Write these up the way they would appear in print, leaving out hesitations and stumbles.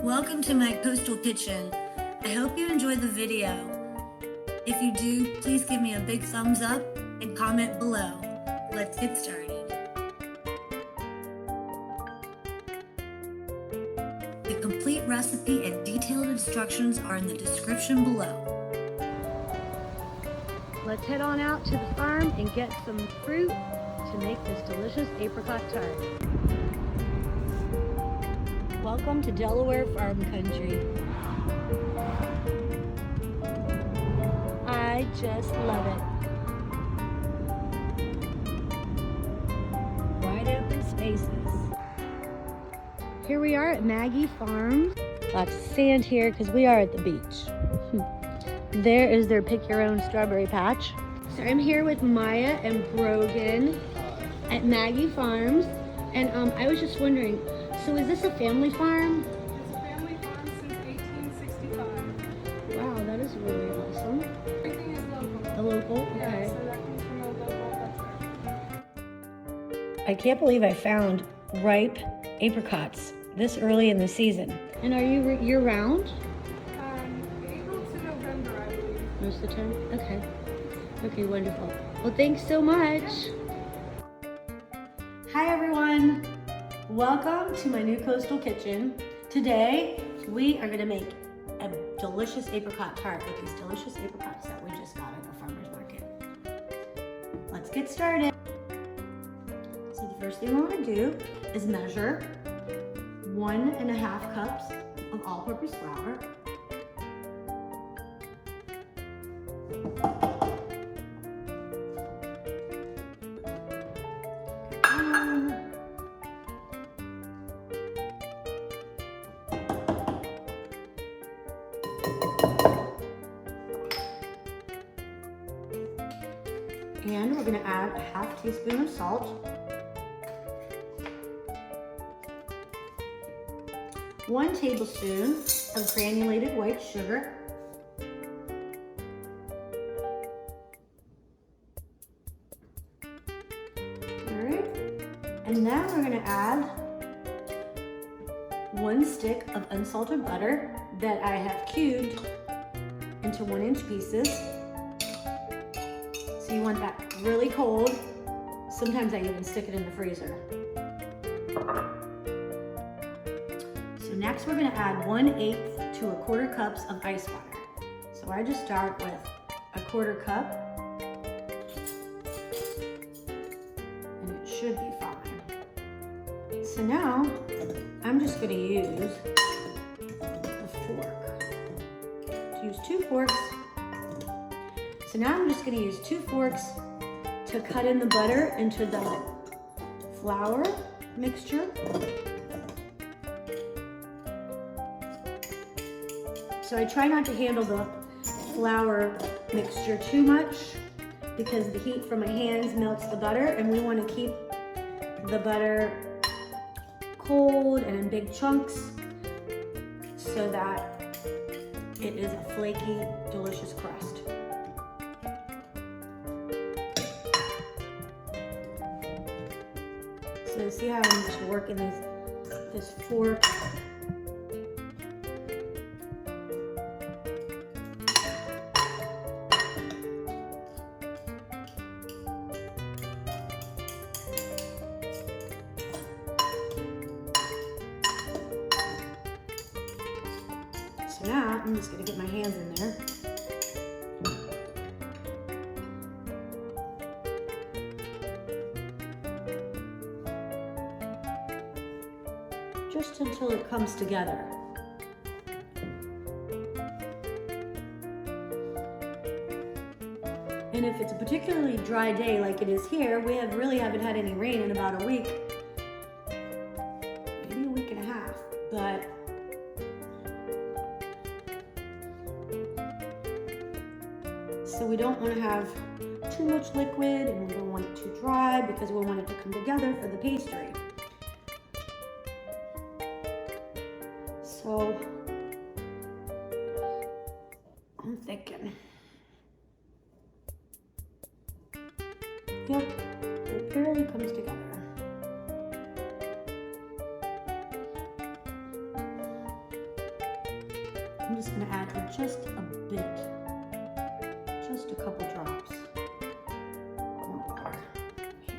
Welcome to my coastal kitchen. I hope you enjoyed the video. If you do, please give me a big thumbs up and comment below. Let's get started. The complete recipe and detailed instructions are in the description below. Let's head on out to the farm and get some fruit to make this delicious apricot tart. Welcome to Delaware farm country. I just love it. Wide open spaces. Here we are at Maggie Farms. Lots of sand here because we are at the beach. There is their pick your own strawberry patch. So I'm here with Maya and Brogan at Maggie Farms. And I was just wondering, so is this a family farm? It's a family farm since 1865. Wow, that is really awesome. Everything is local. A local? Okay. Yeah, so that comes from a local butcher. I can't believe I found ripe apricots this early in the season. And are you year-round? April to November, I believe. Most of the time? Okay. Okay, wonderful. Well, thanks so much. Hi, everyone. Welcome to my new coastal kitchen. Today, we are gonna make a delicious apricot tart with these delicious apricots that we just got at the farmer's market. Let's get started. So the first thing we're gonna do is measure 1.5 cups of all-purpose flour. And we're going to add a 1/2 teaspoon of salt, 1 tablespoon of granulated white sugar, all right, and now we're going to add 1 stick of unsalted butter that I have cubed into 1-inch pieces. So you want that really cold. Sometimes I even stick it in the freezer. So next we're gonna add 1/8 to 1/4 cups of ice water. So I just start with 1/4 cup, and it should be fine. So now I'm just gonna use a fork. Use 2 forks. So now I'm just going to use 2 forks to cut in the butter into the flour mixture. So I try not to handle the flour mixture too much because the heat from my hands melts the butter, and we want to keep the butter cold and in big chunks so that it is a flaky, delicious crust. So see how I'm just working this fork. So now I'm just going to get my hands in there. Just until it comes together. And if it's a particularly dry day like it is here, we really haven't had any rain in about a week, maybe a week and a half, but so we don't want to have too much liquid and we don't want it too dry because we want it to come together for the pastry. So I'm thinking, yep, it barely comes together. just going to add just a bit, just a couple drops more water here.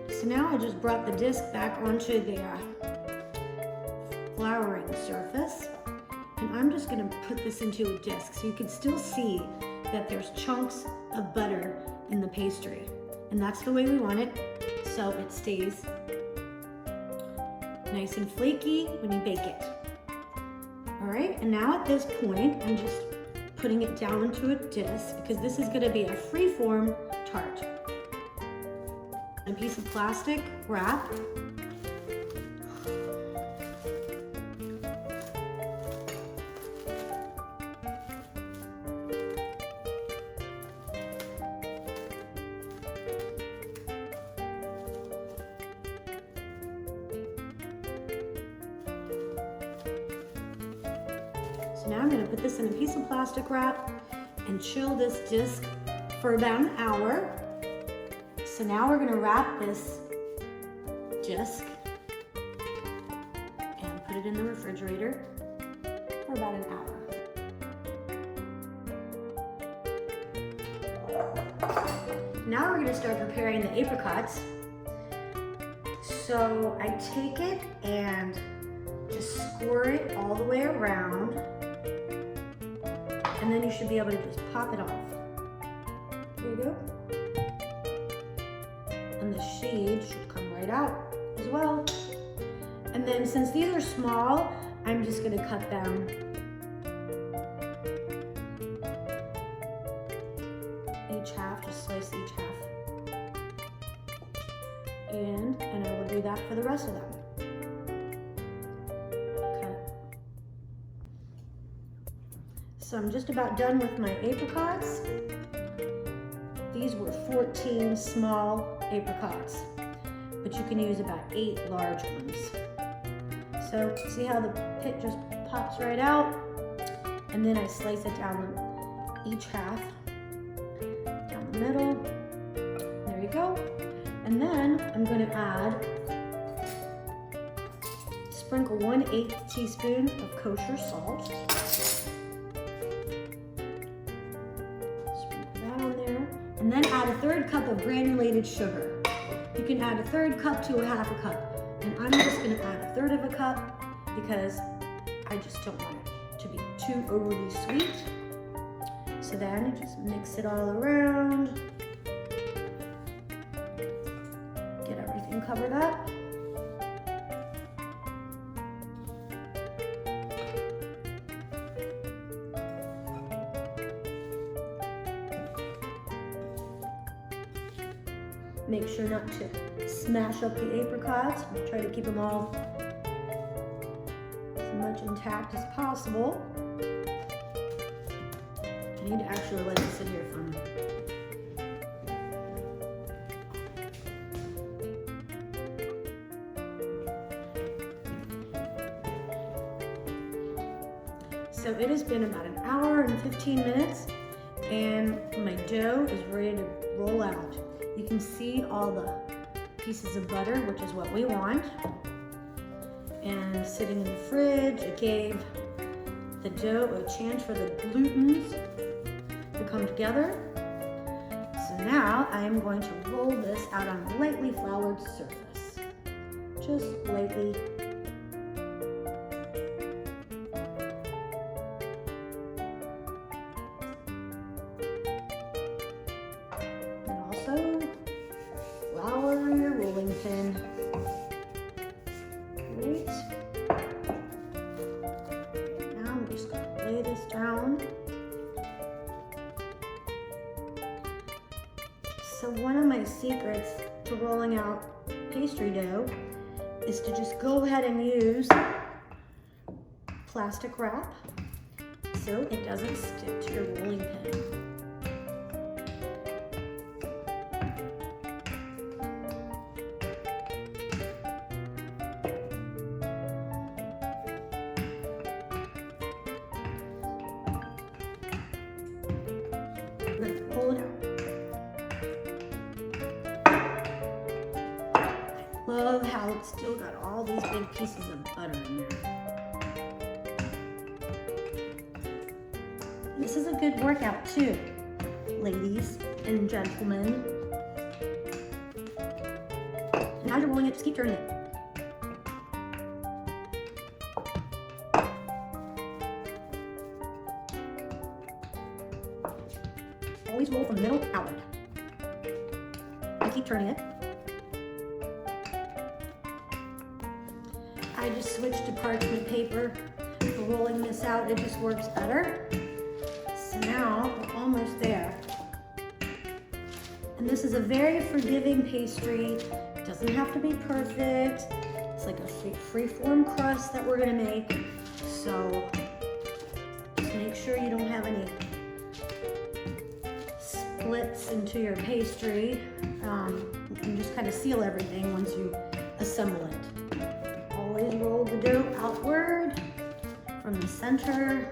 So now I just brought the disc back onto the flouring surface, and I'm just going to put this into a disc so you can still see that there's chunks of butter in the pastry, and that's the way we want it, so it stays nice and flaky when you bake it. All right, and now at this point I'm just putting it down into a disc because this is going to be a free-form tart. A piece of plastic wrap. So now I'm going to put this in a piece of plastic wrap and chill this disc for about an hour. So now we're going to wrap this disc and put it in the refrigerator for about an hour. Now we're going to start preparing the apricots. So I take it and just score it all the way around, and then you should be able to just pop it off. There you go. And the shade should come right out as well. And then since these are small, I'm just going to cut them each half, just slice each half. And I will do that for the rest of them. Okay. So I'm just about done with my apricots. These were 14 small apricots, but you can use about 8 large ones. So see how the pit just pops right out? And then I slice it down each half, down the middle. There you go. And then I'm going to sprinkle 1/8 teaspoon of kosher salt. And then add a 1/3 cup of granulated sugar. You can add a 1/3 cup to a 1/2 cup. And I'm just going to add a 1/3 of a cup because I just don't want it to be too overly sweet. So then just mix it all around. Get everything covered up. Make sure not to smash up the apricots. Try to keep them all as much intact as possible. I need to actually let it sit here for a minute. So it has been about an hour and 15 minutes, and my dough is ready to roll out. You can see all the pieces of butter, which is what we want. And sitting in the fridge, it gave the dough a chance for the glutens to come together. So now I am going to roll this out on a lightly floured surface. Just lightly. Flour your rolling pin. Great. Now I'm just going to lay this down. So one of my secrets to rolling out pastry dough is to just go ahead and use plastic wrap so it doesn't stick to your rolling pin. we're gonna pull it out. I love how it's still got all these big pieces of butter in there. This is a good workout too, ladies and gentlemen. And as you're rolling it, just keep turning it. Always roll from the middle outward. And keep turning it. I just switched to parchment paper for rolling this out. It just works better. So now we're almost there. And this is a very forgiving pastry. It doesn't have to be perfect. It's like a free-form crust that we're gonna make. So just make sure you don't have any splits into your pastry. You can just kind of seal everything once you assemble it. Always roll the dough outward from the center.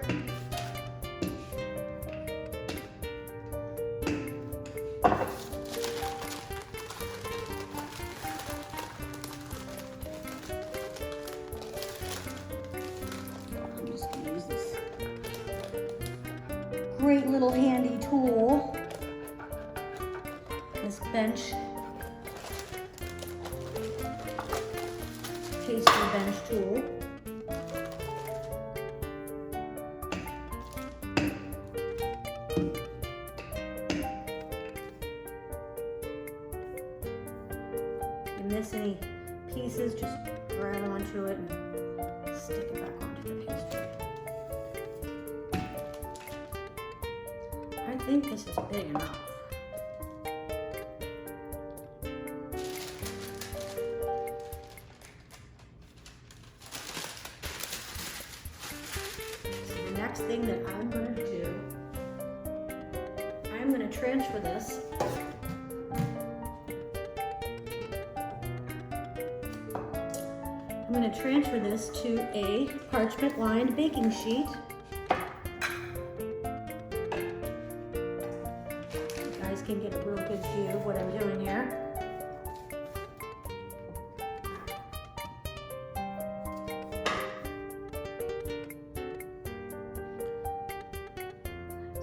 I'm just going to use this great little handy tool, this bench, pastry bench tool. If you miss any pieces, just grab onto it and stick it back onto the pastry. I think this is big enough. So the next thing that I'm going to do, I'm going to transfer this to a parchment lined baking sheet. You guys can get a real good view of what I'm doing here.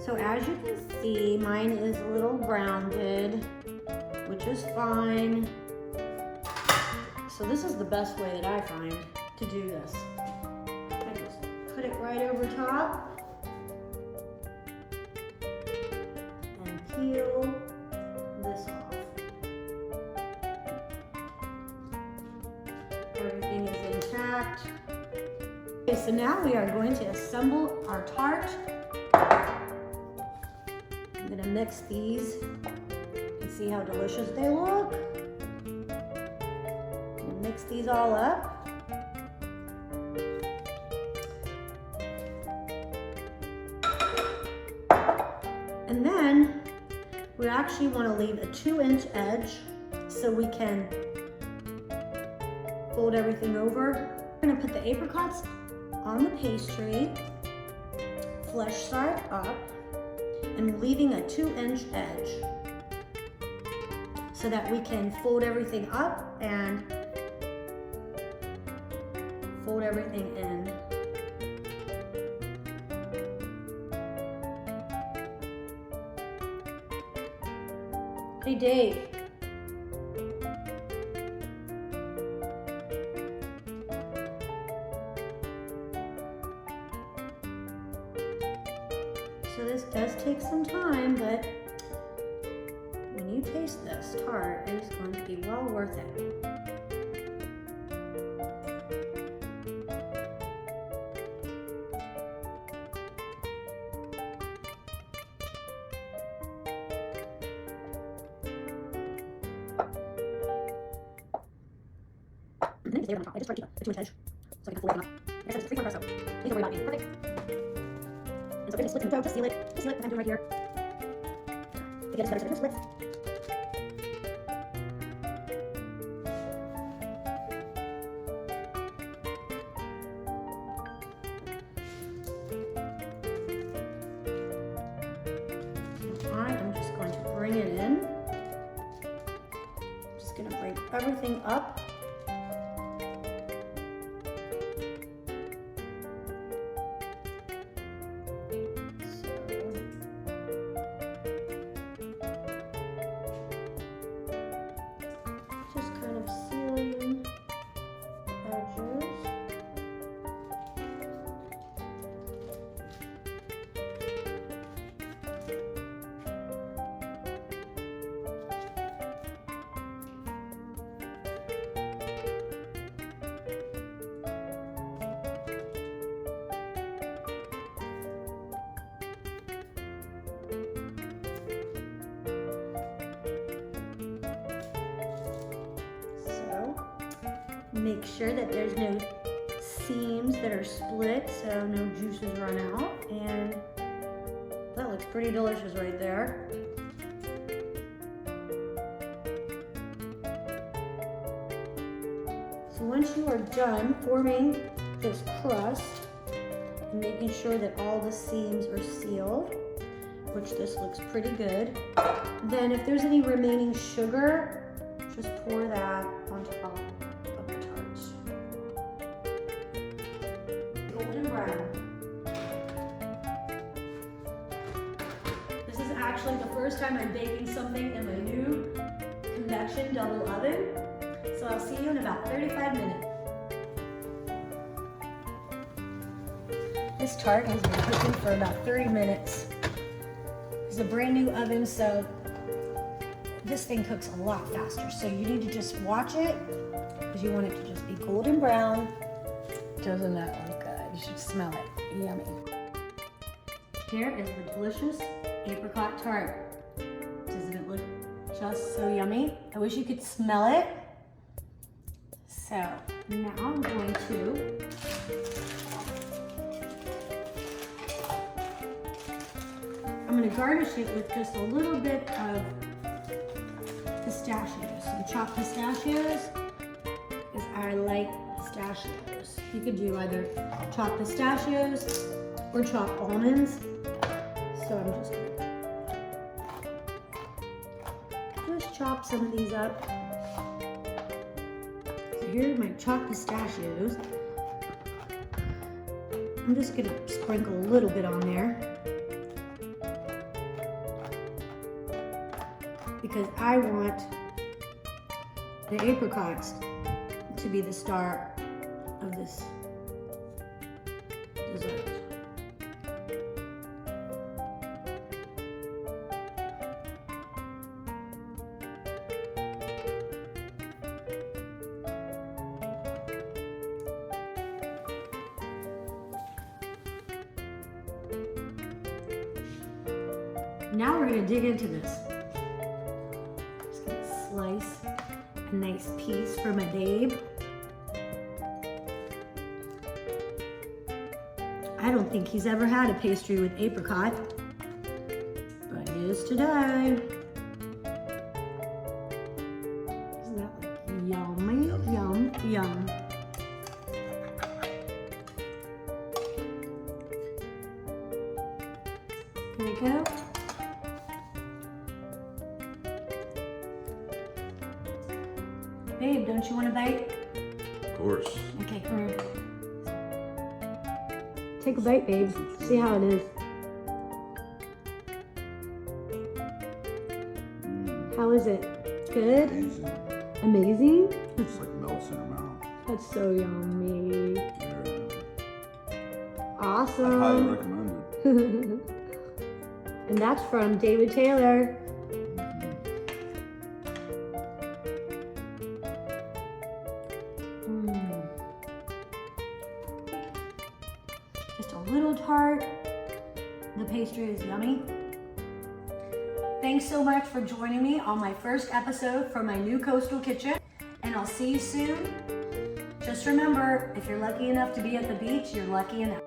So as you can see, mine is a little rounded, which is fine. So this is the best way that I find to do this. I just put it right over top and peel this off. Everything is intact. Okay, so now we are going to assemble our tart. I'm gonna mix these and see how delicious they look. Mix these all up. And then we actually want to leave a 2-inch edge so we can fold everything over. We're going to put the apricots on the pastry, flesh side up, and leaving a 2-inch edge so that we can fold everything up and fold everything in. Hey Dave. So this does take some time, but when you taste this tart, it is going to be well worth it. And then just lay it on top. I just try to keep a 2-inch edge so I can fold it up. Like I said, it's a 3-part crust, so please don't worry about being perfect. And so if there's any splits in the dough, just seal it. Just seal it like I'm doing right here. To get it better so there's no splits. I am gonna break everything up. Just kind of sealing edges. Make sure that there's no seams that are split, so no juices run out, and that looks pretty delicious right there. So once you are done forming this crust and making sure that all the seams are sealed, which this looks pretty good, then if there's any remaining sugar, just pour that on top. Golden brown. This is actually the first time I'm baking something in my new convection double oven. So I'll see you in about 35 minutes. This tart has been cooking for about 30 minutes. It's a brand new oven, so this thing cooks a lot faster. So you need to just watch it because you want it to just be golden brown. Doesn't that look good? You should smell it. Yummy. Here is the delicious apricot tart. Doesn't it look just so yummy? I wish you could smell it. So now I'm going to garnish it with just a little bit of pistachios, some chopped pistachios, because I like pistachios. You could do either chopped pistachios or chopped almonds. So I'm just chop some of these up. So here are my chopped pistachios. I'm just gonna sprinkle a little bit on there because I want the apricots to be the star of this dessert. Now we're going to dig into this. Just going to slice a nice piece for my babe. I don't think he's ever had a pastry with apricot, but he is today. Isn't that like yummy? Yum, yum. Here we go. Babe, don't you want a bite? Of course. Okay, come here. Take a bite, babe. See how it is. How is it? Good? Amazing. Amazing? It's like melts in your mouth. That's so yummy. Very Awesome. I highly recommend it. And that's from David Taylor. Just a little tart. The pastry is yummy. Thanks so much for joining me on my first episode from my new coastal kitchen, and I'll see you soon. Just remember, if you're lucky enough to be at the beach, you're lucky enough.